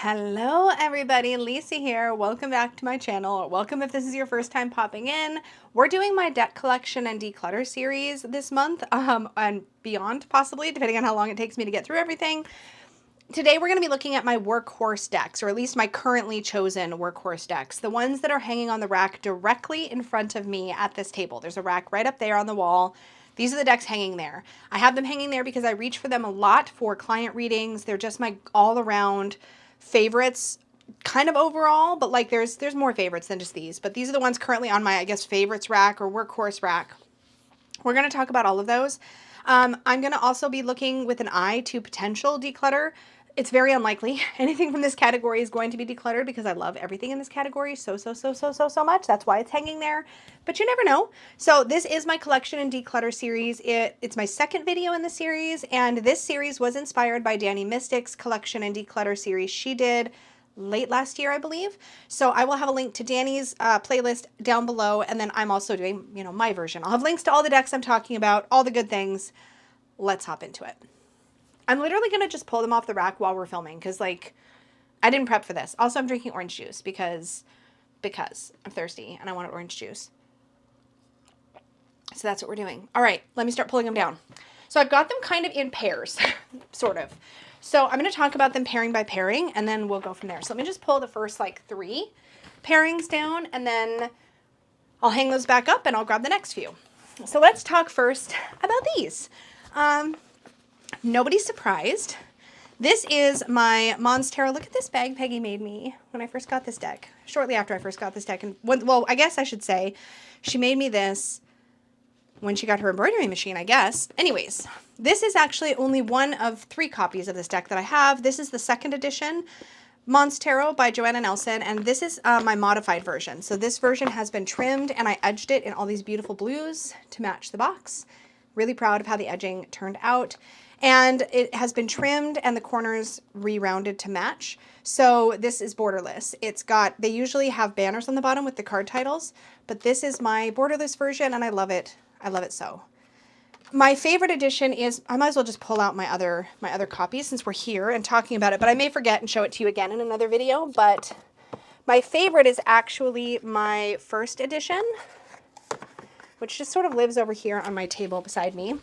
Hello everybody, Lisa here. Welcome back to my channel, or welcome if this is your first time popping in. We're doing my deck collection and declutter series this month, and beyond possibly, depending on how long it takes me to get through everything. Today we're going to be looking at my workhorse decks, or at least my currently chosen workhorse decks, the ones that are hanging on the rack directly in front of me at this table. There's a rack right up there on the wall. These are the decks hanging there. I have them hanging there because I reach for them a lot for client readings. They're just my all-around favorites, kind of overall, but like there's more favorites than just these. But these are the ones currently on my, I guess, favorites rack or workhorse rack. We're going to talk about all of those. I'm going to also be looking with an eye to potential declutter. It's very unlikely anything from this category is going to be decluttered because I love everything in this category so much. That's why it's hanging there, but you never know. So this is my collection and declutter series. It's my second video in the series, and this series was inspired by Danny Mystic's collection and declutter series she did late last year, I believe. So I will have a link to Danny's playlist down below, and then I'm also doing, my version. I'll have links to all the decks I'm talking about, all the good things. Let's hop into it. I'm literally going to just pull them off the rack while we're filming because, like, I didn't prep for this. Also, I'm drinking orange juice because I'm thirsty and I want orange juice. So that's what we're doing. All right, let me start pulling them down. So I've got them kind of in pairs, sort of. So I'm going to talk about them pairing by pairing, and then we'll go from there. So let me just pull the first, like, 3 pairings down, and then I'll hang those back up, and I'll grab the next few. So let's talk first about these. Nobody's surprised. This is my Monst Tarot. Look at this bag Peggy made me when I first got this deck. Shortly after I first got this deck. And well, I guess I should say she made me this when she got her embroidery machine, I guess. Anyways, this is actually only one of 3 copies of this deck that I have. This is the 2nd edition Monst Tarot by Joanna Nelson, and this is my modified version. So this version has been trimmed, and I edged it in all these beautiful blues to match the box. Really proud of how the edging turned out. And it has been trimmed and the corners re-rounded to match. So this is borderless. They usually have banners on the bottom with the card titles, but this is my borderless version, and I love it. I love it so. My favorite edition is, I might as well just pull out my other copies since we're here and talking about it, but I may forget and show it to you again in another video. But my favorite is actually my 1st edition, which just sort of lives over here on my table beside me.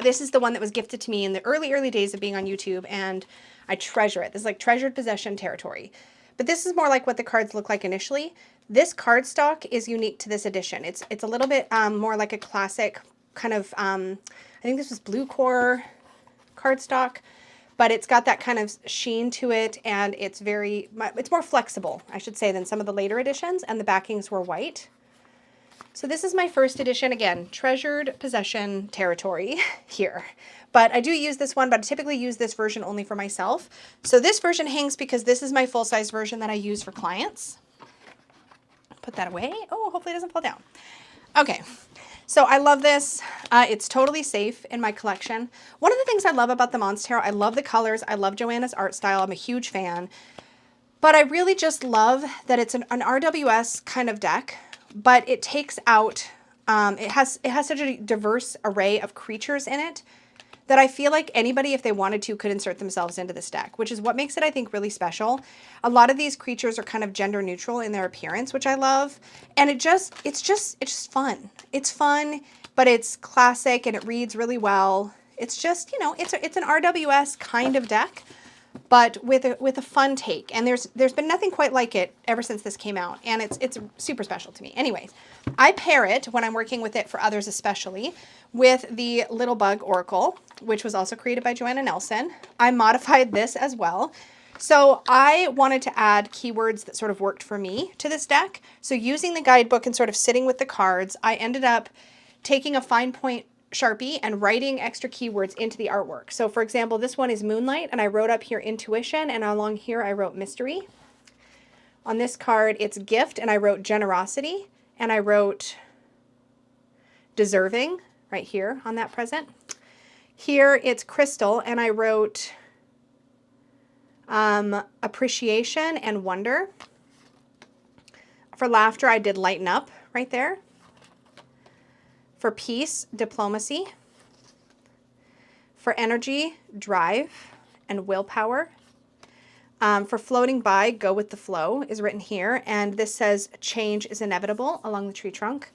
This is the one that was gifted to me in the early days of being on YouTube, and I treasure it. This is like treasured possession territory. But this is more like what the cards look like initially. This cardstock is unique to this edition. It's a little bit more like a classic kind of, I think this was blue core cardstock, but it's got that kind of sheen to it, and it's more flexible, I should say, than some of the later editions, and the backings were white. So this is my 1st edition, again, treasured possession territory here. But I do use this one, but I typically use this version only for myself. So this version hangs because this is my full-size version that I use for clients. Put that away. Oh, hopefully it doesn't fall down. Okay, so I love this. It's totally safe in my collection. One of the things I love about the Monst Tarot, I love the colors. I love Joanna's art style. I'm a huge fan. But I really just love that it's an RWS kind of deck. But it takes out, it has such a diverse array of creatures in it that I feel like anybody, if they wanted to, could insert themselves into this deck, which is what makes it, I think, really special. A lot of these creatures are kind of gender neutral in their appearance, which I love. And it's just fun. It's fun, but it's classic and it reads really well. It's just, it's an RWS kind of deck, but with a fun take. And there's been nothing quite like it ever since this came out, and it's super special to me. Anyways, I pair it when I'm working with it for others, especially with the Little Bug Oracle, which was also created by Joanna Nelson. I modified this as well. So I wanted to add keywords that sort of worked for me to this deck. So using the guidebook and sort of sitting with the cards, I ended up taking a fine point Sharpie and writing extra keywords into the artwork. So for example, this one is Moonlight, and I wrote up here intuition, and along here I wrote mystery. On this card it's gift, and I wrote generosity, and I wrote deserving right here on that present. Here it's crystal, and I wrote appreciation and wonder. For laughter I did lighten up right there. For peace, diplomacy. For energy, drive and willpower. For floating by, go with the flow is written here. And this says change is inevitable along the tree trunk.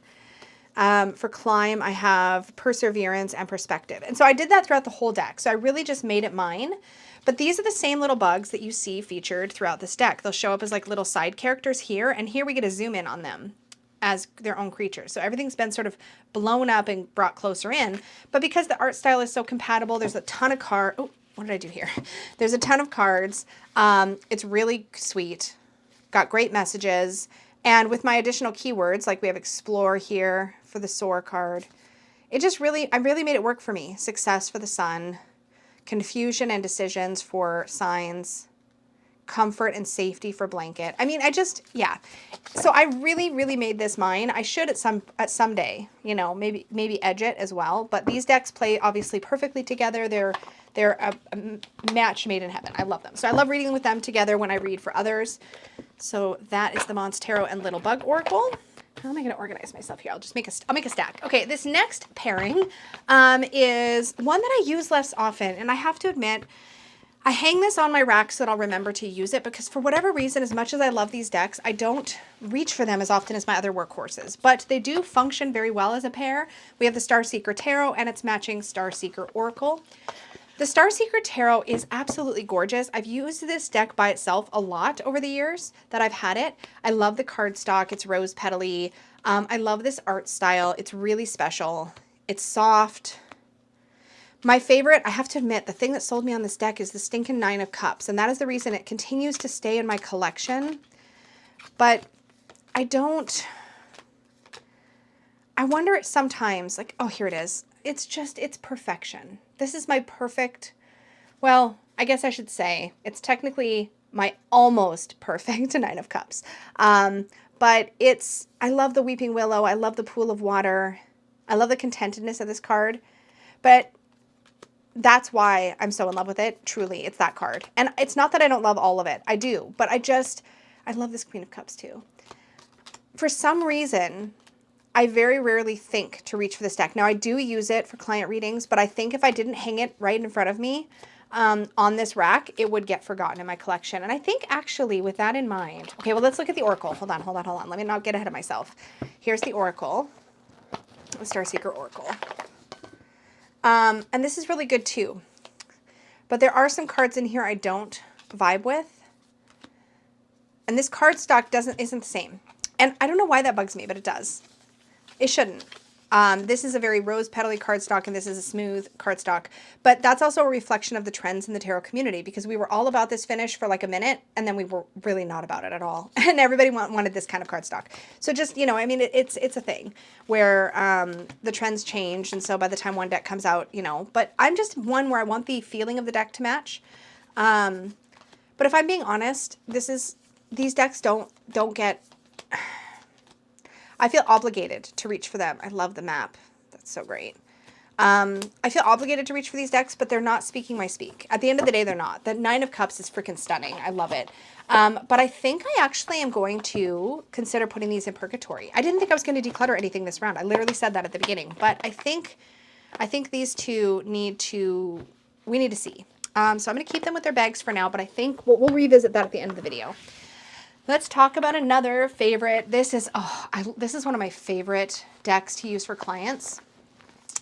For climb, I have perseverance and perspective. And so I did that throughout the whole deck. So I really just made it mine. But these are the same little bugs that you see featured throughout this deck. They'll show up as like little side characters here. And here we get a zoom in on them as their own creatures. So everything's been sort of blown up and brought closer in. But because the art style is so compatible, there's a ton of cards. Oh, what did I do here? There's a ton of cards. It's really sweet. Got great messages. And with my additional keywords, like we have explore here for the soar card, it just really, I really made it work for me. Success for the sun, confusion and decisions for signs, comfort and safety for blanket. I mean, yeah. So I really, really made this mine. I should at some day, you know, maybe edge it as well. But these decks play obviously perfectly together. They're a match made in heaven. I love them. So I love reading with them together when I read for others. So that is the Monst Tarot and Little Bug Oracle. How am I going to organize myself here? I'll make a stack. Okay, this next pairing is one that I use less often. And I have to admit, I hang this on my rack so that I'll remember to use it because for whatever reason, as much as I love these decks, I don't reach for them as often as my other workhorses. But they do function very well as a pair. We have the Starseeker Tarot and its matching Starseeker Oracle. The Starseeker Tarot is absolutely gorgeous. I've used this deck by itself a lot over the years that I've had it. I love the cardstock. It's rose petally. I love this art style. It's really special. It's soft. My favorite, I have to admit, the thing that sold me on this deck is the stinking Nine of Cups. And that is the reason it continues to stay in my collection. But I wonder sometimes, like, oh, here it is. It's perfection. This is my perfect, well, I guess I should say, it's technically my almost perfect Nine of Cups. But I love the Weeping Willow. I love the Pool of Water. I love the contentedness of this card. But that's why I'm so in love with it. Truly, it's that card. And it's not that I don't love all of it. I do. But I love this Queen of Cups too. For some reason, I very rarely think to reach for this deck. Now, I do use it for client readings, but I think if I didn't hang it right in front of me on this rack, it would get forgotten in my collection. And I think actually with that in mind, okay, well, let's look at the Oracle. Hold on. Let me not get ahead of myself. Here's the Oracle, the Starseeker Oracle. And this is really good too. But there are some cards in here I don't vibe with. And this cardstock isn't the same. And I don't know why that bugs me, but it does. It shouldn't. This is a very rose petally cardstock, and this is a smooth cardstock. But that's also a reflection of the trends in the tarot community, because we were all about this finish for like a minute, and then we were really not about it at all. And everybody wanted this kind of cardstock. So just, you know, I mean, it's a thing where the trends change, and so by the time one deck comes out, you know. But I'm just one where I want the feeling of the deck to match. But if I'm being honest, these decks don't get... I feel obligated to reach for them. I love the map. That's so great. I feel obligated to reach for these decks, but they're not speaking my speak. At the end of the day, they're not. The Nine of Cups is freaking stunning. I love it. But I think I actually am going to consider putting these in purgatory. I didn't think I was going to declutter anything this round. I literally said that at the beginning. But I think these two we need to see. So I'm going to keep them with their bags for now, but I think we'll revisit that at the end of the video. Let's talk about another favorite. This is one of my favorite decks to use for clients.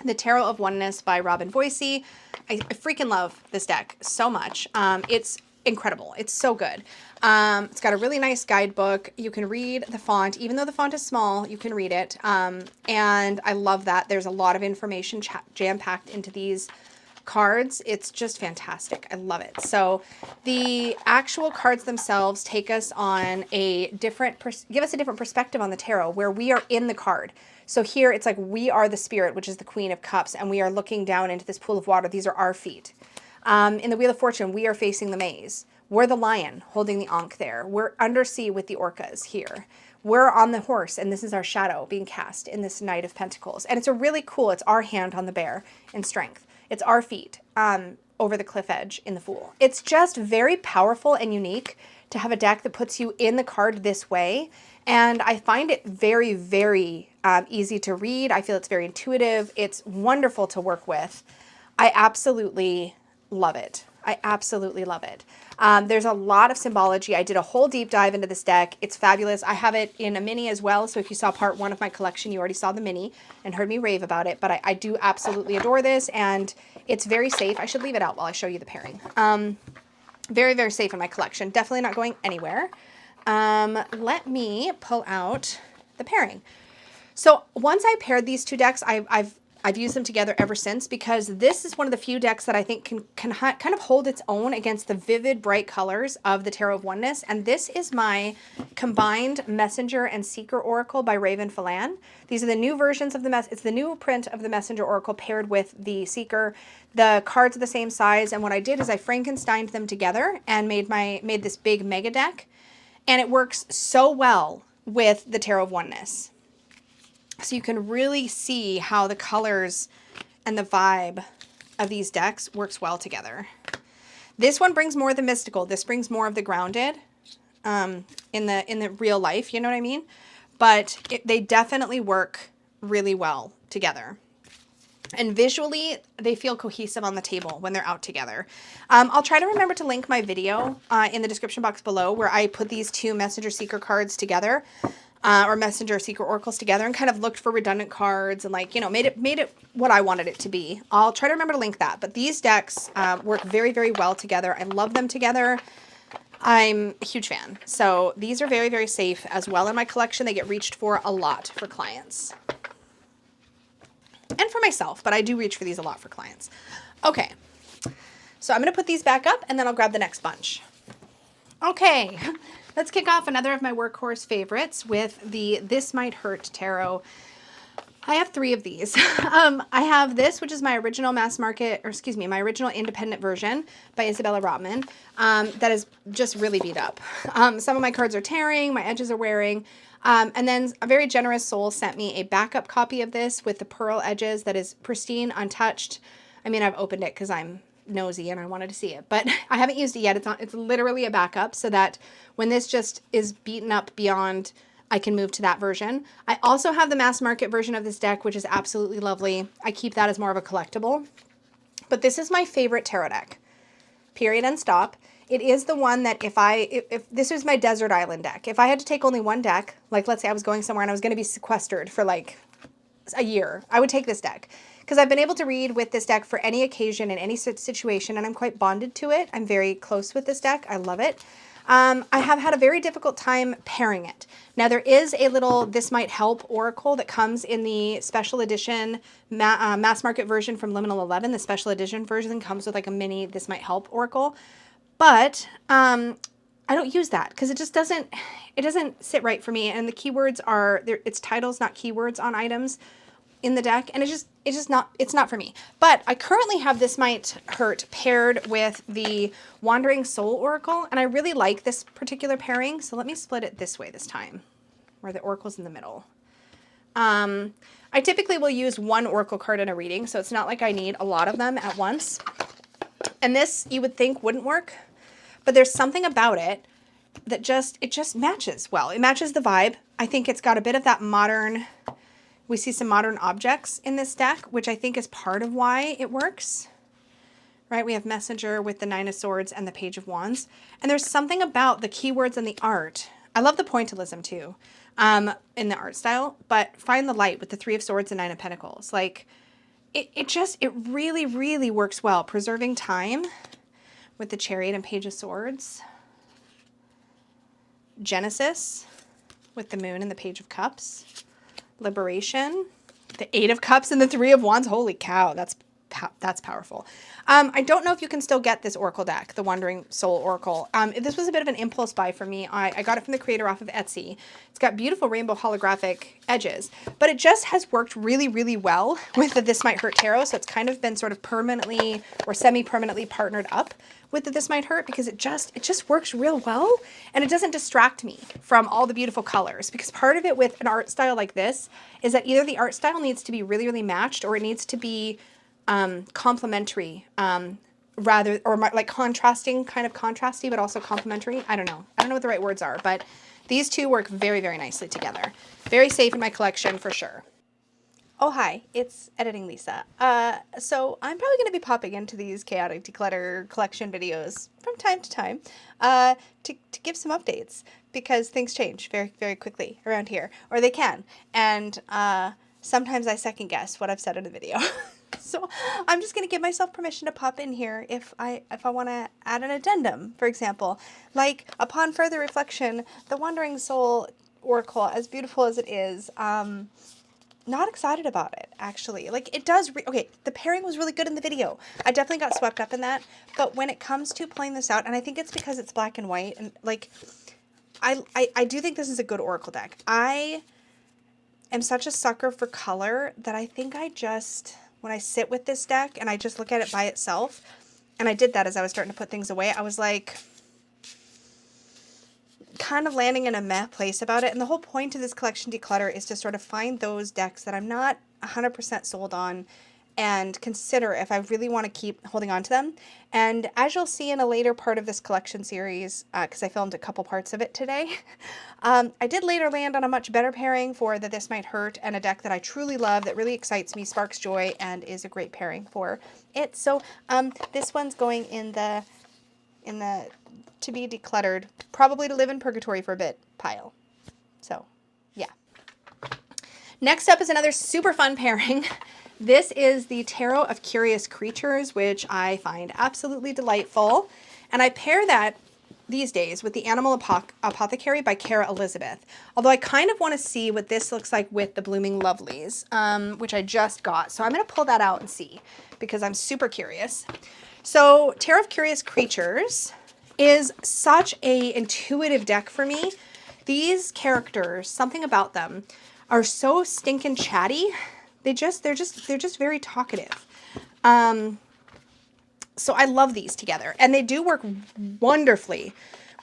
The Tarot of Oneness by Robin Voicey. I freaking love this deck so much. It's incredible. It's so good. It's got a really nice guidebook. You can read the font. Even though the font is small, you can read it. And I love that. There's a lot of information jam-packed into these cards. It's just fantastic. I love it. So the actual cards themselves take us on give us a different perspective on the tarot, where we are in the card. So here it's like we are the spirit, which is the Queen of Cups, and we are looking down into this pool of water. These are our feet. In the Wheel of Fortune, we are facing the maze. We're the lion holding the ankh there. We're undersea with the orcas here. We're on the horse, and this is our shadow being cast in this Knight of Pentacles. And it's a really cool, it's our hand on the bear in strength. It's our feet over the cliff edge in the Fool. It's just very powerful and unique to have a deck that puts you in the card this way. And I find it very, very easy to read. I feel it's very intuitive. It's wonderful to work with. I absolutely love it. I absolutely love it. There's a lot of symbology. I did a whole deep dive into this deck. It's fabulous. I have it in a mini as well. So if you saw part 1 of my collection, you already saw the mini and heard me rave about it. But I do absolutely adore this, and it's very safe. I should leave it out while I show you the pairing. Very, very safe in my collection. Definitely not going anywhere. Let me pull out the pairing. So once I paired these two decks, I've used them together ever since, because this is one of the few decks that I think can kind of hold its own against the vivid, bright colors of the Tarot of Oneness. And this is my combined Messenger and Seeker Oracle by Raven Phelan. These are the new versions of it's the new print of the Messenger Oracle paired with the Seeker. The cards are the same size, and what I did is I Frankensteined them together and made this big mega deck, and it works so well with the Tarot of Oneness. So you can really see how the colors and the vibe of these decks works well together. This one brings more of the mystical. This brings more of the grounded in the real life, you know what I mean? But they definitely work really well together. And visually, they feel cohesive on the table when they're out together. I'll try to remember to link my video in the description box below, where I put these two Messenger Seeker cards together. Or Messenger Seeker Oracles together, and kind of looked for redundant cards and, like, you know, made it what I wanted it to be. I'll try to remember to link that. But these decks work very, very well together. I love them together. I'm a huge fan. So these are very, very safe as well in my collection. They get reached for a lot for clients. And for myself, but I do reach for these a lot for clients. Okay, so I'm going to put these back up, and then I'll grab the next bunch. Okay, let's kick off another of my workhorse favorites with the This Might Hurt Tarot. I have 3 of these. I have this, which is my original my original independent version by Isabella Rotman, that is just really beat up. Some of my cards are tearing, my edges are wearing. And then a very generous soul sent me a backup copy of this with the pearl edges that is pristine, untouched. I mean, I've opened it because I'm nosy and I wanted to see it, but I haven't used it yet. It's literally a backup, so that when this just is beaten up beyond, I can move to that version. I also have the mass market version of this deck, which is absolutely lovely. I keep that as more of a collectible, but this is my favorite tarot deck, period and stop. It is the one that if this was my desert island deck, if I had to take only one deck, like let's say I was going somewhere and I was going to be sequestered for like a year, I would take this deck. Because I've been able to read with this deck for any occasion and any situation, and I'm quite bonded to it. I'm very close with this deck. I love it. I have had a very difficult time pairing it. Now, there is a little This Might Help Oracle that comes in the special edition mass market version from Liminal 11. The special edition version comes with like a mini This Might Help Oracle. But I don't use that because it doesn't sit right for me. And the keywords it's titles, not keywords on items in the deck, and it's not for me. But I currently have This Might Hurt paired with the Wandering Soul Oracle, and I really like this particular pairing. So let me split it this way this time, where the oracle's in the middle. I typically will use one oracle card in a reading, so it's not like I need a lot of them at once. And this, you would think, wouldn't work, but there's something about it that it just matches well. It matches the vibe. I think it's got a bit of that modern. We see some modern objects in this deck, which I think is part of why it works, right? We have Messenger with the 9 of Swords and the Page of Wands. And there's something about the keywords and the art. I love the pointillism too, in the art style, but find the light with the 3 of Swords and 9 of Pentacles. Like, it really, really works well. Preserving time with the Chariot and Page of Swords. Genesis with the Moon and the Page of Cups. Liberation, the 8 of Cups and the 3 of Wands. Holy cow, that's powerful. I don't know if you can still get this Oracle deck, the Wandering Soul Oracle. This was a bit of an impulse buy for me. I got it from the creator off of Etsy. It's got beautiful rainbow holographic edges, but it just has worked really, really well with the This Might Hurt Tarot. So it's kind of been sort of permanently or semi-permanently partnered up with the This Might Hurt, because it just works real well, and it doesn't distract me from all the beautiful colors. Because part of it with an art style like this is that either the art style needs to be really, really matched, or it needs to be complementary, rather, or like contrasting, kind of contrasty, but also complementary. I don't know what the right words are, but these two work very, very nicely together. Very safe in my collection for sure. Oh, hi, it's Editing Lisa. So I'm probably going to be popping into these Chaotic Declutter collection videos from time to time to give some updates because things change very, very quickly around here, or they can. And sometimes I second guess what I've said in a video. So I'm just going to give myself permission to pop in here if I want to add an addendum, for example. Like, upon further reflection, the Wandering Soul Oracle, as beautiful as it is, not excited about it, actually. Like, it does, okay, the pairing was really good in the video. I definitely got swept up in that, but when it comes to pulling this out, and I think it's because it's black and white, and, like, I do think this is a good Oracle deck. I am such a sucker for color that I think I just, when I sit with this deck and I just look at it by itself, and I did that as I was starting to put things away, I was like, kind of landing in a meh place about it. And the whole point of this collection declutter is to sort of find those decks that I'm not 100% sold on and consider if I really want to keep holding on to them. And as you'll see in a later part of this collection series, because I filmed a couple parts of it today, I did later land on a much better pairing for the This Might Hurt and a deck that I truly love that really excites me, sparks joy, and is a great pairing for it. So this one's going in the to be decluttered, probably to live in purgatory for a bit pile. So, yeah. Next up is another super fun pairing. This is the Tarot of Curious Creatures, which I find absolutely delightful. And I pair that these days with the Animal Apothecary by Cara Elizabeth. Although I kind of want to see what this looks like with the Blooming Lovelies, which I just got. So I'm going to pull that out and see because I'm super curious. So Tarot of Curious Creatures is such a intuitive deck for me. These characters, something about them, are so stinking chatty. They're just very talkative. So I love these together, and they do work wonderfully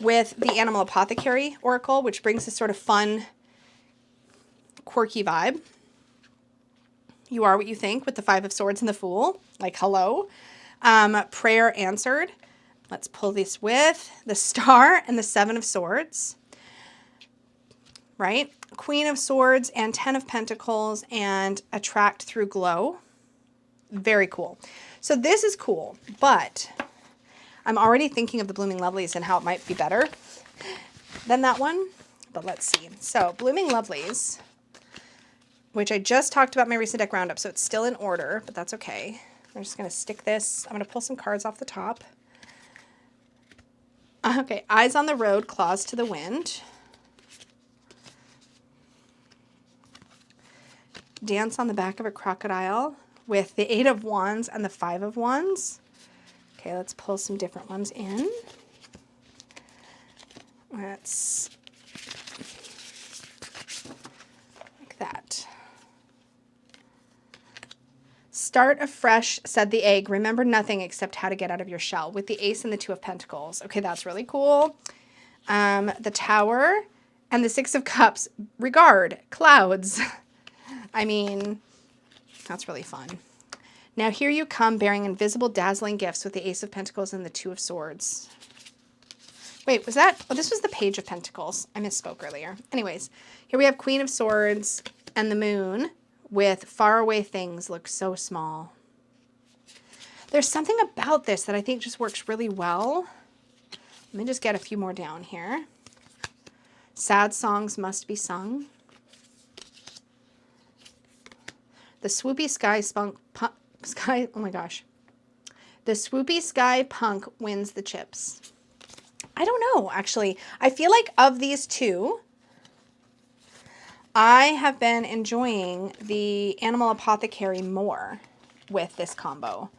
with the Animal Apothecary Oracle, which brings this sort of fun, quirky vibe. You are what you think with the Five of Swords and the Fool. Like, hello. Prayer Answered. Let's pull this with the Star and the Seven of Swords, right? Queen of Swords and 10 of Pentacles and Attract Through Glow. Very cool. So this is cool, but I'm already thinking of the Blooming Lovelies and how it might be better than that one, but let's see. So Blooming Lovelies, which I just talked about in my recent deck roundup, so it's still in order, but that's okay. I'm just going to stick this. I'm going to pull some cards off the top. Okay, Eyes on the Road, Claws to the Wind. Dance on the Back of a Crocodile with the Eight of Wands and the Five of Wands. Okay, let's pull some different ones in. Let's, like that. Start afresh, said the egg. Remember nothing except how to get out of your shell, with the Ace and the Two of Pentacles. Okay, that's really cool. The Tower and the Six of Cups. Regard, clouds. I mean, that's really fun. Now here you come, bearing invisible, dazzling gifts, with the Ace of Pentacles and the Two of Swords. Wait, was that? Oh, this was the Page of Pentacles. I misspoke earlier. Anyways, here we have Queen of Swords and the Moon, with faraway things look so small. There's something about this that I think just works really well. Let me just get a few more down here. Sad songs must be sung. The swoopy sky oh my gosh. The swoopy sky punk wins the chips. I don't know, actually. I feel like of these two, I have been enjoying the Animal Apothecary more with this combo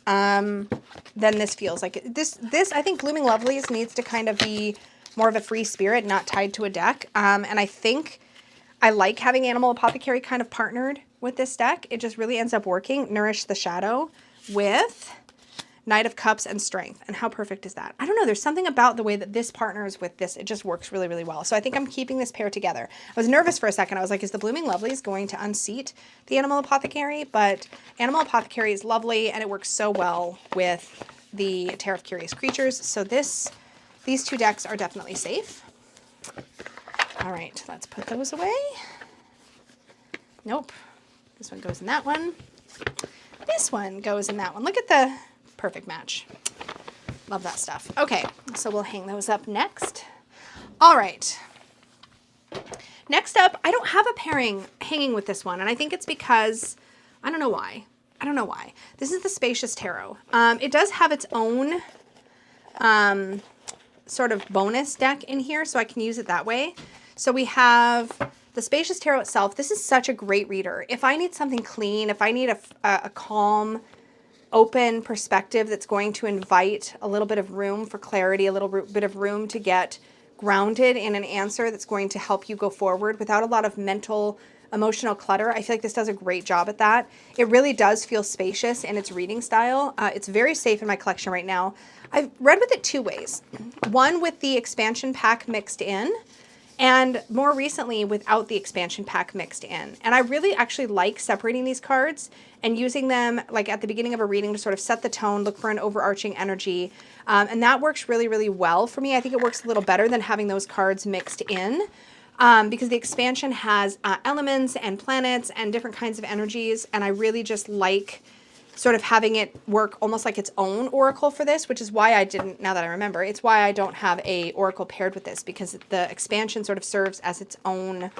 than this feels like. This I think Blooming Lovelies needs to kind of be more of a free spirit, not tied to a deck. And I think I like having Animal Apothecary kind of partnered with this deck. It just really ends up working. Nourish the Shadow with Knight of Cups and Strength. And how perfect is that? I don't know. There's something about the way that this partners with this. It just works really, really well. So I think I'm keeping this pair together. I was nervous for a second. I was like, is the Blooming Lovelies going to unseat the Animal Apothecary? But Animal Apothecary is lovely, and it works so well with the Tarot of Curious Creatures. So these two decks are definitely safe. All right, let's put those away. Nope. This one goes in that one. This one goes in that one. Look at the perfect match. Love that stuff. Okay, so we'll hang those up next. All right. Next up, I don't have a pairing hanging with this one, and I think it's because, I don't know why. I don't know why. This is the Spacious Tarot. It does have its own sort of bonus deck in here, so I can use it that way. So we have the Spacious Tarot itself. This is such a great reader. If I need something clean, if I need a calm, open perspective that's going to invite a little bit of room for clarity, a little bit of room to get grounded in an answer that's going to help you go forward without a lot of mental, emotional clutter. I feel like this does a great job at that. It really does feel spacious in its reading style. It's very safe in my collection right now. I've read with it two ways. One with the expansion pack mixed in, and more recently without the expansion pack mixed in. And I really actually like separating these cards and using them like at the beginning of a reading to sort of set the tone, look for an overarching energy. And that works really, really well for me. I think it works a little better than having those cards mixed in because the expansion has elements and planets and different kinds of energies. And I really just like sort of having it work almost like its own oracle for this, which is why I didn't, now that I remember, it's why I don't have a oracle paired with this, because the expansion sort of serves as its own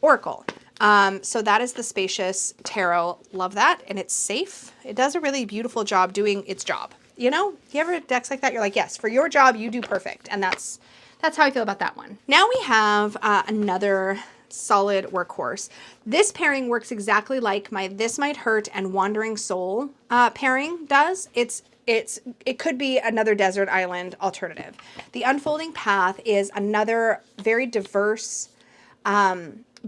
oracle. So that is the Spacious Tarot. Love that. And it's safe. It does a really beautiful job doing its job. You know, you ever have decks like that? You're like, yes, for your job, you do perfect. And that's how I feel about that one. Now we have another solid workhorse. This pairing works exactly like my This Might Hurt and Wandering Soul pairing does. It could be another desert island alternative. The Unfolding Path is another very diverse,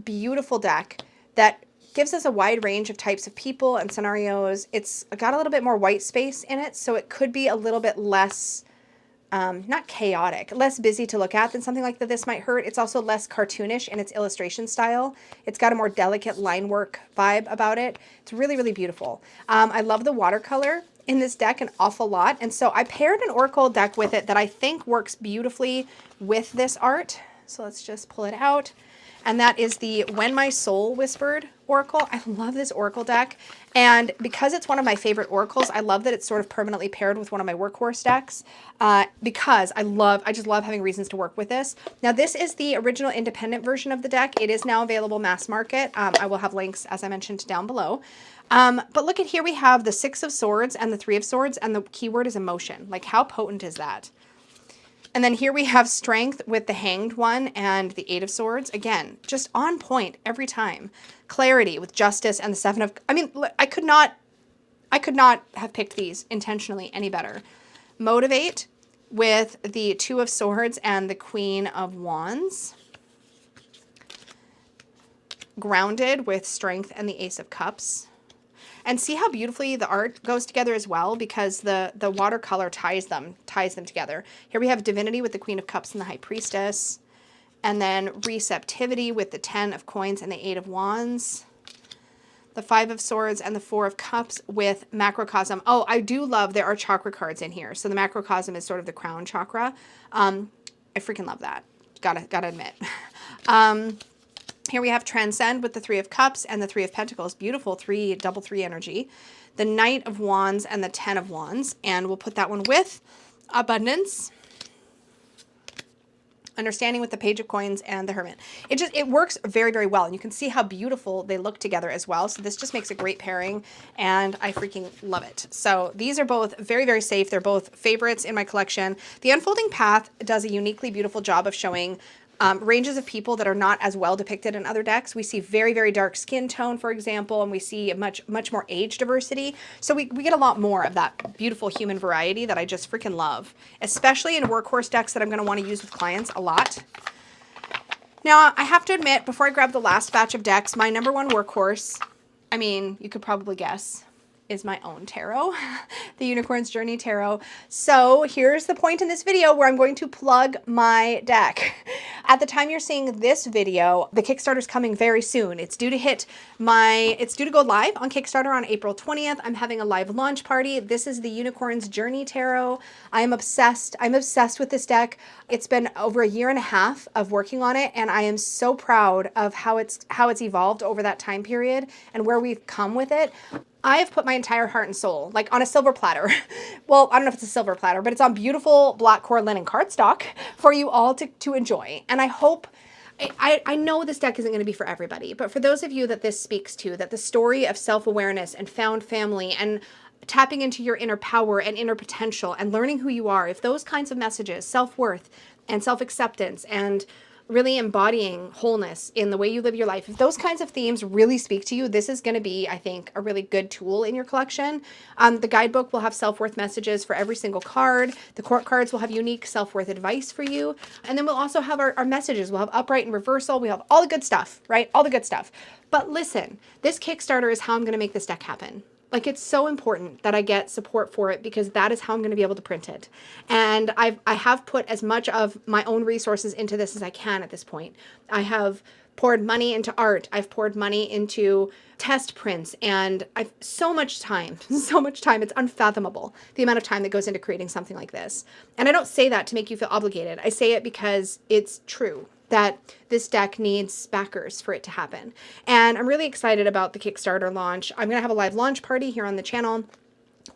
beautiful deck that gives us a wide range of types of people and scenarios. It's got a little bit more white space in it, so it could be a little bit less not chaotic, less busy to look at than something like the This Might Hurt. It's also less cartoonish in its illustration style. It's got a more delicate line work vibe about it. It's really, really beautiful. I love the watercolor in this deck an awful lot. And so I paired an Oracle deck with it that I think works beautifully with this art. So let's just pull it out. And that is the When My Soul Whispered Oracle. I love this Oracle deck. And because it's one of my favorite oracles, I love that it's sort of permanently paired with one of my workhorse decks because I just love having reasons to work with this. Now, this is the original independent version of the deck. It is now available mass market. I will have links, as I mentioned, down below. But look at here, we have the Six of Swords and the Three of Swords, and the keyword is emotion. Like, how potent is that? And then here we have Strength with the Hanged One and the Eight of Swords. Again, just on point every time. Clarity with Justice and the Seven of... I mean, I could not have picked these intentionally any better. Motivate with the Two of Swords and the Queen of Wands. Grounded with Strength and the Ace of Cups. And see how beautifully the art goes together as well, because the watercolor ties them together. Here we have Divinity with the Queen of Cups and the High Priestess. And then Receptivity with the Ten of Coins and the Eight of Wands. The Five of Swords and the Four of Cups with Macrocosm. Oh, I do love there are chakra cards in here. So the Macrocosm is sort of the crown chakra. I freaking love that. Gotta admit. Here we have Transcend with the Three of Cups and the Three of Pentacles. Beautiful double three energy. The Knight of Wands and the Ten of Wands. And we'll put that one with Abundance. Understanding with the Page of Coins and the Hermit. It works very, very well. And you can see how beautiful they look together as well. So this just makes a great pairing. And I freaking love it. So these are both very, very safe. They're both favorites in my collection. The Unfolding Path does a uniquely beautiful job of showing ranges of people that are not as well depicted in other decks. We see very, very dark skin tone, for example, and we see much more age diversity. So we get a lot more of that beautiful human variety that I just freaking love, especially in workhorse decks that I'm going to want to use with clients a lot. Now, I have to admit, before I grab the last batch of decks, my number one workhorse, I mean, you could probably guess, is my own tarot, the Unicorn's Journey Tarot. So here's the point in this video where I'm going to plug my deck. At the time you're seeing this video, the Kickstarter's coming very soon. It's due to go live on Kickstarter on April 20th. I'm having a live launch party. This is the Unicorn's Journey Tarot. I am obsessed. I'm obsessed with this deck. It's been over a year and a half of working on it, and I am so proud of how it's evolved over that time period and where we've come with it. I have put my entire heart and soul, like on a silver platter. Well, I don't know if it's a silver platter, but it's on beautiful black core linen cardstock for you all to enjoy. And I hope, I know this deck isn't going to be for everybody, but for those of you that this speaks to, that the story of self-awareness and found family and tapping into your inner power and inner potential and learning who you are, if those kinds of messages, self-worth and self-acceptance and really embodying wholeness in the way you live your life, if those kinds of themes really speak to you, this is going to be, I think, a really good tool in your collection. The guidebook will have self-worth messages for every single card. The court cards will have unique self-worth advice for you. And then we'll also have our messages. We'll have upright and reversal. We have all the good stuff, right? All the good stuff. But listen, this Kickstarter is how I'm going to make this deck happen. Like, it's so important that I get support for it because that is how I'm going to be able to print it. And I have put as much of my own resources into this as I can at this point. I have poured money into art. I've poured money into test prints, and I've so much time, so much time. It's unfathomable the amount of time that goes into creating something like this. And I don't say that to make you feel obligated. I say it because it's true that this deck needs backers for it to happen. And I'm really excited about the Kickstarter launch. I'm going to have a live launch party here on the channel.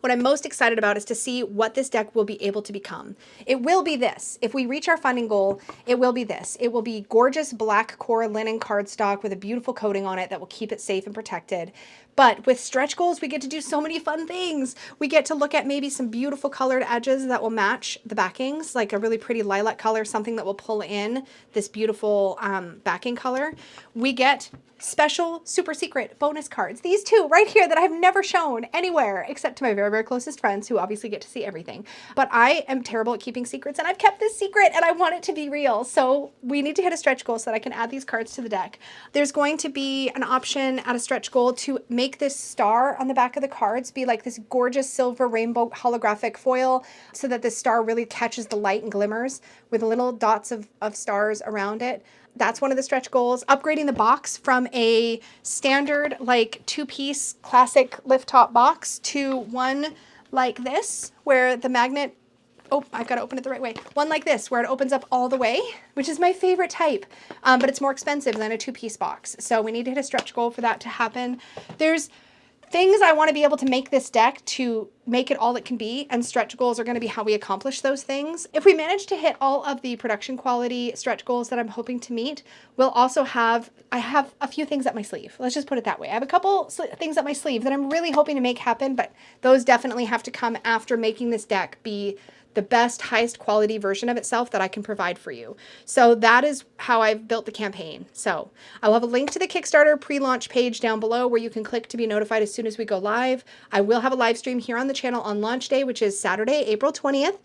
What I'm most excited about is to see what this deck will be able to become. It will be this. If we reach our funding goal, it will be this. It will be gorgeous black core linen cardstock with a beautiful coating on it that will keep it safe and protected. But with stretch goals, we get to do so many fun things. We get to look at maybe some beautiful colored edges that will match the backings, like a really pretty lilac color, something that will pull in this beautiful backing color. We get special super secret bonus cards. These two right here that I've never shown anywhere except to my very, very closest friends who obviously get to see everything. But I am terrible at keeping secrets, and I've kept this secret and I want it to be real. So we need to hit a stretch goal so that I can add these cards to the deck. There's going to be an option at a stretch goal to make this star on the back of the cards be like this gorgeous silver rainbow holographic foil so that this star really catches the light and glimmers with little dots of stars around it. That's one of the stretch goals. Upgrading the box from a standard like two-piece classic lift top box to one like this where the magnet, oh, I've got to open it the right way. One like this where it opens up all the way, which is my favorite type, but it's more expensive than a two-piece box. So we need to hit a stretch goal for that to happen. There's things I want to be able to make this deck to make it all it can be, and stretch goals are going to be how we accomplish those things. If we manage to hit all of the production quality stretch goals that I'm hoping to meet, we'll also have, I have a few things up my sleeve. Let's just put it that way. I have a couple things up my sleeve that I'm really hoping to make happen, but those definitely have to come after making this deck be the best, highest quality version of itself that I can provide for you. So that is how I've built the campaign. So I will have a link to the Kickstarter pre-launch page down below where you can click to be notified as soon as we go live. I will have a live stream here on the channel on launch day, which is Saturday, April 20th,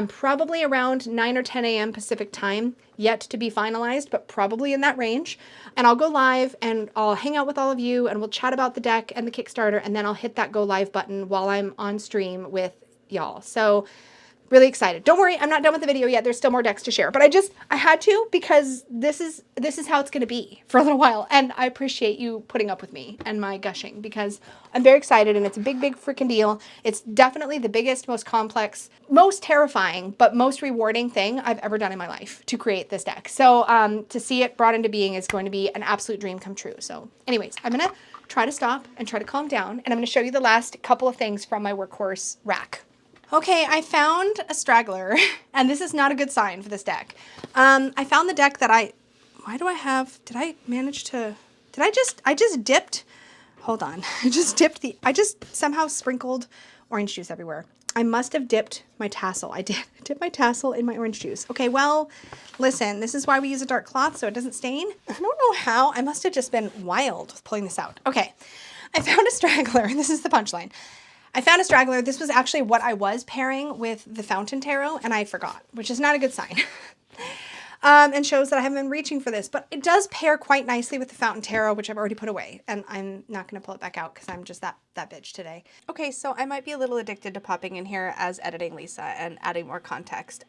probably around 9 or 10 a.m. Pacific time, yet to be finalized, but probably in that range. And I'll go live and I'll hang out with all of you and we'll chat about the deck and the Kickstarter, and then I'll hit that go live button while I'm on stream with y'all. So really excited. Don't worry, I'm not done with the video yet. There's still more decks to share, but I had to because this is how it's going to be for a little while. And I appreciate you putting up with me and my gushing because I'm very excited and it's a big, big freaking deal. It's definitely the biggest, most complex, most terrifying, but most rewarding thing I've ever done in my life to create this deck. So to see it brought into being is going to be an absolute dream come true. So anyways, I'm going to try to stop and try to calm down, and I'm going to show you the last couple of things from my workhorse rack. Okay, I found a straggler, and this is not a good sign for this deck. I found the deck that I just dipped, hold on, I just somehow sprinkled orange juice everywhere. I must have dipped my tassel. I dip my tassel in my orange juice. Okay, well, listen, this is why we use a dark cloth so it doesn't stain. I don't know how, I must have just been wild with pulling this out. Okay, I found a straggler, and this is the punchline. I found a straggler. This was actually what I was pairing with the Fountain Tarot, and I forgot, which is not a good sign. And shows that I haven't been reaching for this, but it does pair quite nicely with the Fountain Tarot, which I've already put away, and I'm not going to pull it back out because I'm just that bitch today. Okay, so I might be a little addicted to popping in here as editing Lisa and adding more context.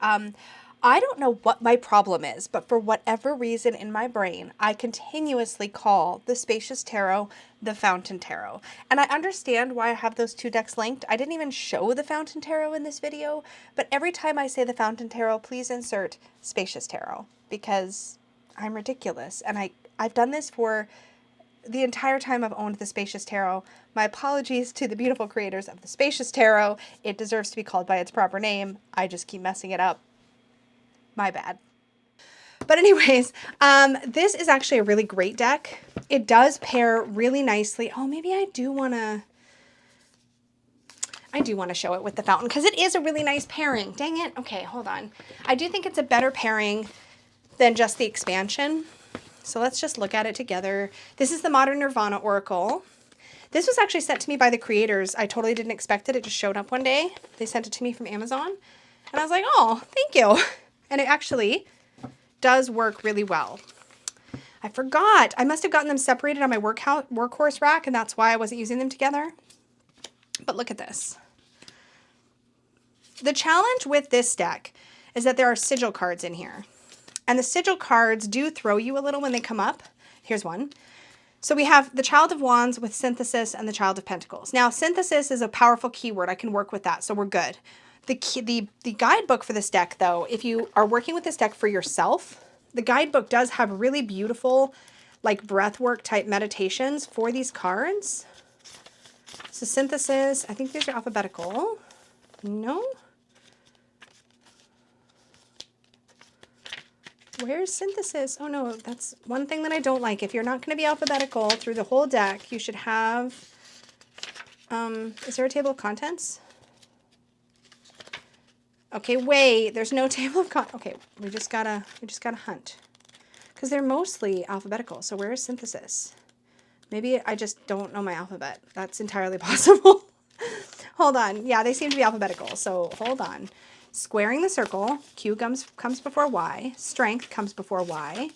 I don't know what my problem is, but for whatever reason in my brain, I continuously call the Spacious Tarot the Fountain Tarot. And I understand why I have those two decks linked. I didn't even show the Fountain Tarot in this video, but every time I say the Fountain Tarot, please insert Spacious Tarot, because I'm ridiculous. And I've done this for the entire time I've owned the Spacious Tarot. My apologies to the beautiful creators of the Spacious Tarot. It deserves to be called by its proper name. I just keep messing it up. My bad. But anyways, this is actually a really great deck. It does pair really nicely. Oh, maybe I do want to show it with the fountain because it is a really nice pairing. Dang it. Okay, hold on. I do think it's a better pairing than just the expansion. So let's just look at it together. This is the Modern Nirvana Oracle. This was actually sent to me by the creators. I totally didn't expect it. It just showed up one day. They sent it to me from Amazon. And I was like, oh, thank you. And it actually does work really well. I forgot. I must have gotten them separated on my workhorse rack, and that's why I wasn't using them together. But look at this. The challenge with this deck is that there are sigil cards in here. And the sigil cards do throw you a little when they come up. Here's one. So we have the Child of Wands with Synthesis and the Child of Pentacles. Now, Synthesis is a powerful keyword. I can work with that, so we're good. The guidebook for this deck, though, if you are working with this deck for yourself, the guidebook does have really beautiful, like, breathwork type meditations for these cards. So Synthesis, I think these are alphabetical. No? Where's Synthesis? Oh, no, that's one thing that I don't like. If you're not going to be alphabetical through the whole deck, you should have, is there a table of contents? Okay, wait, there's no table of contents. Okay, we just gotta hunt. Because they're mostly alphabetical, so where is Synthesis? Maybe I just don't know my alphabet. That's entirely possible. Hold on. Yeah, they seem to be alphabetical, so hold on. Squaring the circle, Q comes before Y. Strength comes before Y.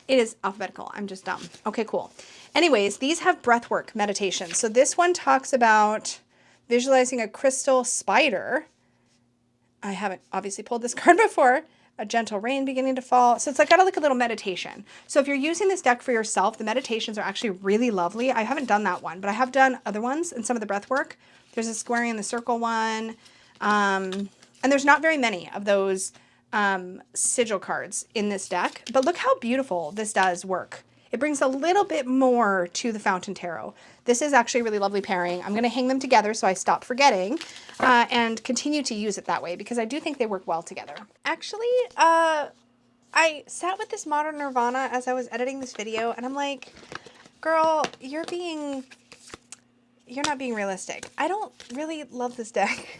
It is alphabetical. I'm just dumb. Okay, cool. Anyways, these have breathwork meditation. So this one talks about visualizing a crystal spider. I haven't obviously pulled this card before. A gentle rain beginning to fall. So it's like got like a little meditation. So if you're using this deck for yourself, the meditations are actually really lovely. I haven't done that one, but I have done other ones and some of the breath work. There's a squaring in the circle one. And there's not very many of those sigil cards in this deck. But look how beautiful this does work. It brings a little bit more to the Fountain Tarot. This is actually a really lovely pairing. I'm going to hang them together so I stop forgetting and continue to use it that way because I do think they work well together. Actually, I sat with this Modern Nirvana as I was editing this video and I'm like, girl, you're not being realistic. I don't really love this deck.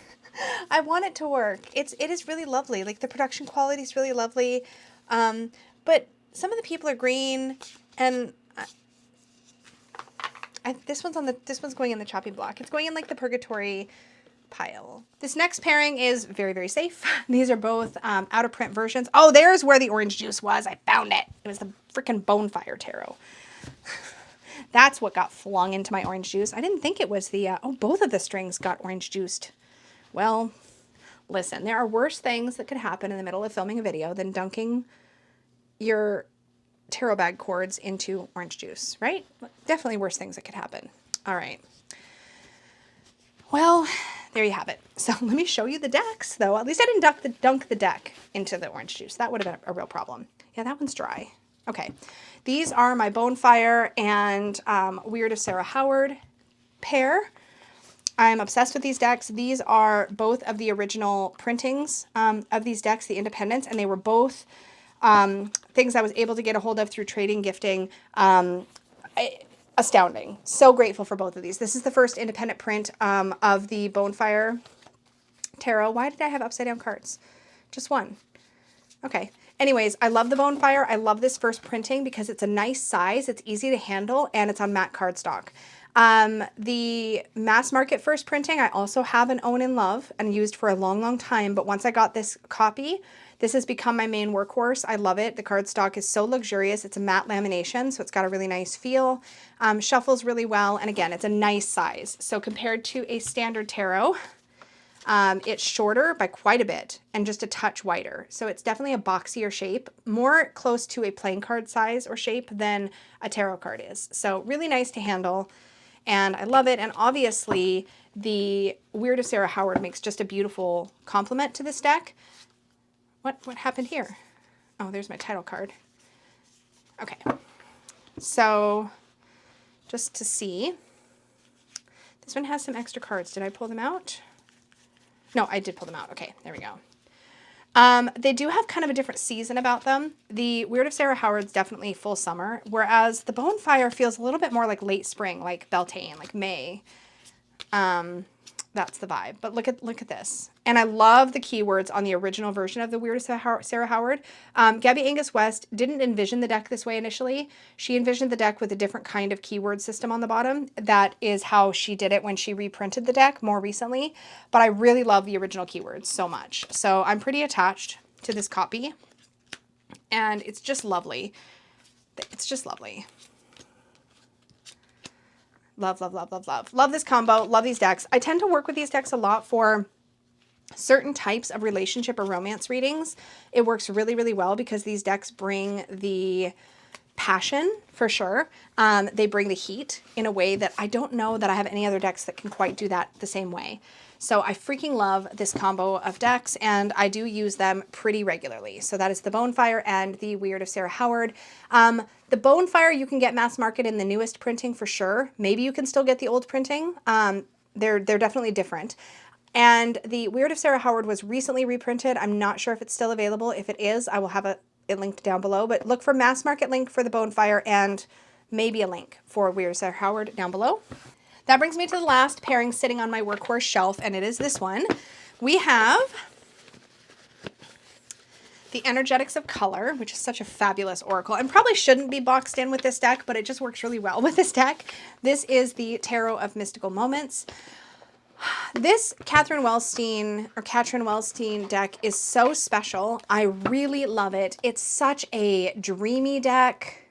I want it to work. It is really lovely. Like the production quality is really lovely. But some of the people are green and this one's going in the chopping block. It's going in like the purgatory pile. This next pairing is very, very safe. These are both out of print versions. Oh, there's where the orange juice was. I found it. It was the freaking Bonefire Tarot. That's what got flung into my orange juice. I didn't think it was the, both of the strings got orange juiced. Well, listen, there are worse things that could happen in the middle of filming a video than dunking your tarot bag cords into orange juice, right? Definitely worse things that could happen. All right. Well, there you have it. So let me show you the decks, though. At least I didn't dunk the deck into the orange juice. That would have been a real problem. Yeah, that one's dry. Okay. These are my Bonefire and Weird of Sarah Howard pair. I'm obsessed with these decks. These are both of the original printings of these decks, the independents, and they were both things I was able to get a hold of through trading, gifting. Astounding. So grateful for both of these. This is the first independent print of the Bonefire Tarot. Why did I have upside down cards? Just one. Okay. Anyways, I love the Bonefire. I love this first printing because it's a nice size, it's easy to handle, and it's on matte cardstock. The mass market first printing, I also have an own in love and used for a long, long time. But once I got this copy, this has become my main workhorse. I love it. The cardstock is so luxurious. It's a matte lamination, so it's got a really nice feel. Shuffles really well. And again, it's a nice size. So compared to a standard tarot, It's shorter by quite a bit and just a touch wider. So it's definitely a boxier shape, more close to a playing card size or shape than a tarot card is. So really nice to handle, and I love it. And obviously the Weird of Sarah Howard makes just a beautiful complement to this deck. What happened here? Oh, there's my title card. Okay, so just to see, this one has some extra cards. Did I pull them out? No, I did pull them out. Okay, there we go. They do have kind of a different season about them. The Weird of Sarah Howard's definitely full summer, whereas the Bonefire feels a little bit more like late spring, like Beltane, like May. That's the vibe. But look at this. And I love the keywords on the original version of the Weird of Sarah Howard. Gabby Angus West didn't envision the deck this way initially. She envisioned the deck with a different kind of keyword system on the bottom. That is how she did it when she reprinted the deck more recently. But I really love the original keywords so much. So I'm pretty attached to this copy. And it's just lovely. It's just lovely. Love, love, love, love, love. Love this combo. Love these decks. I tend to work with these decks a lot for certain types of relationship or romance readings. It works really, really well because these decks bring the passion for sure. They bring the heat in a way that I don't know that I have any other decks that can quite do that the same way. So I freaking love this combo of decks, and I do use them pretty regularly. So that is the Bonefire and the Weird of Sarah Howard. The Bonefire you can get mass market in the newest printing for sure. Maybe you can still get the old printing. They're definitely different. And the Weird of Sarah Howard was recently reprinted. I'm not sure if it's still available. If it is, I will have it linked down below. But look for mass market link for the Bonefire and maybe a link for Weird of Sarah Howard down below. That brings me to the last pairing sitting on my workhorse shelf, and it is this one. We have the Energetics of Color, which is such a fabulous oracle, and probably shouldn't be boxed in with this deck, but it just works really well with this deck. This is the Tarot of Mystical Moments. This Katrin Wellstein deck is so special. I really love it. It's such a dreamy deck.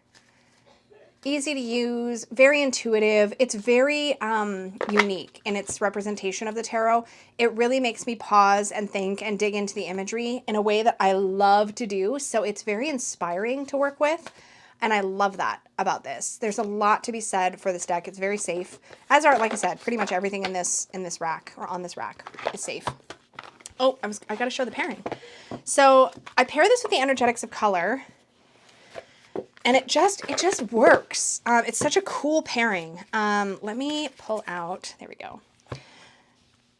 Easy to use, very intuitive. It's very unique in its representation of the tarot. It really makes me pause and think and dig into the imagery in a way that I love to do. So it's very inspiring to work with. And I love that about this. There's a lot to be said for this deck. It's very safe. As are, like I said, pretty much everything in this rack or on this rack is safe. Oh, I got to show the pairing. So I pair this with the Energetics of Color. And it just works. It's such a cool pairing. Let me pull out, there we go.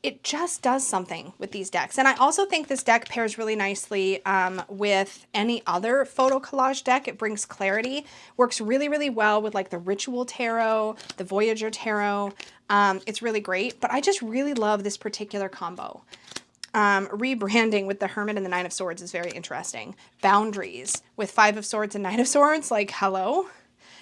It just does something with these decks. And I also think this deck pairs really nicely with any other photo collage deck. It brings clarity, works really, really well with like the Ritual Tarot, the Voyager Tarot. It's really great, but I just really love this particular combo. Rebranding with the Hermit and the Nine of Swords is very interesting. Boundaries with Five of Swords and Nine of Swords, like hello.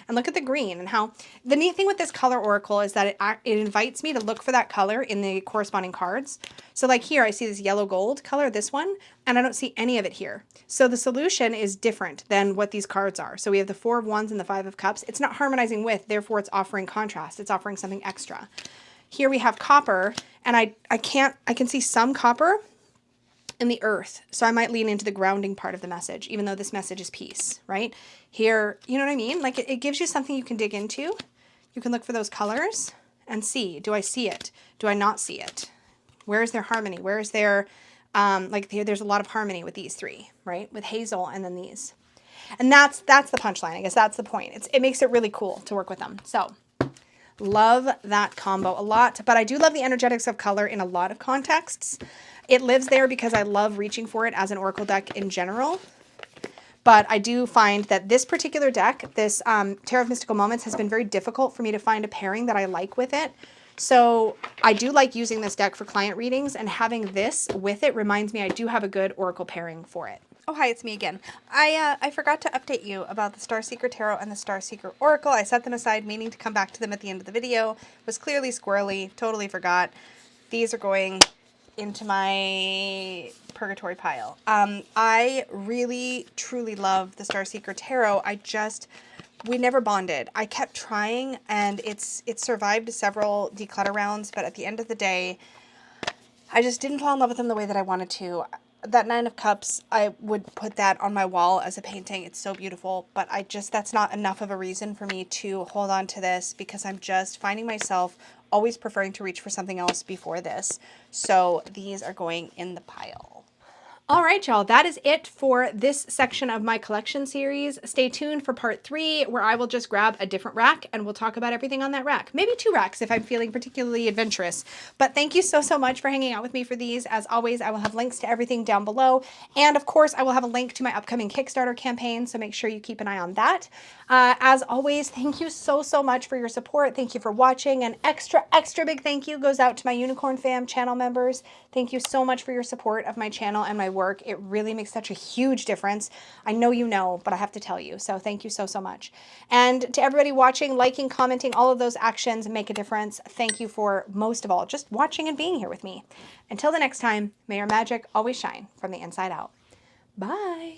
And look at the green and how the neat thing with this color oracle is that it invites me to look for that color in the corresponding cards. So like here, I see this yellow gold color, this one, and I don't see any of it here. So the solution is different than what these cards are. So we have the Four of Wands and the Five of Cups. It's not harmonizing with, therefore it's offering contrast. It's offering something extra. Here we have copper, and I can see some copper in the earth. So I might lean into the grounding part of the message, even though this message is peace, right? Here, you know what I mean? Like it gives you something you can dig into. You can look for those colors and see, do I see it? Do I not see it? Where is their harmony? Where is their, there's a lot of harmony with these three, right? With Hazel and then these. And that's the punchline. I guess that's the point. It makes it really cool to work with them. So love that combo a lot, but I do love the Energetics of Color in a lot of contexts. It lives there because I love reaching for it as an oracle deck in general. But I do find that this particular deck, this Tarot of Mystical Moments, has been very difficult for me to find a pairing that I like with it. So I do like using this deck for client readings, and having this with it reminds me I do have a good oracle pairing for it. Oh, hi, it's me again. I forgot to update you about the Starseeker Tarot and the Starseeker Oracle. I set them aside, meaning to come back to them at the end of the video. Was clearly squirrely, totally forgot. These are going into my purgatory pile. I really, truly love the Starseeker Tarot. We never bonded. I kept trying, and it survived several declutter rounds, but at the end of the day, I just didn't fall in love with them the way that I wanted to. That Nine of Cups, I would put that on my wall as a painting. It's so beautiful, but that's not enough of a reason for me to hold on to this, because I'm just finding myself always preferring to reach for something else before this. So these are going in the pile. All right, y'all, that is it for this section of my collection series. Stay tuned for part 3, where I will just grab a different rack and we'll talk about everything on that rack. Maybe 2 racks if I'm feeling particularly adventurous. But thank you so, so much for hanging out with me for these. As always, I will have links to everything down below. And of course, I will have a link to my upcoming Kickstarter campaign, so make sure you keep an eye on that. As always, thank you so, so much for your support. Thank you for watching. An extra, extra big thank you goes out to my Unicorn Fam channel members. Thank you so much for your support of my channel and my work. It really makes such a huge difference. I know you know, but I have to tell you. So thank you so, so much. And to everybody watching, liking, commenting, all of those actions make a difference. Thank you for, most of all, just watching and being here with me. Until the next time, may your magic always shine from the inside out. Bye.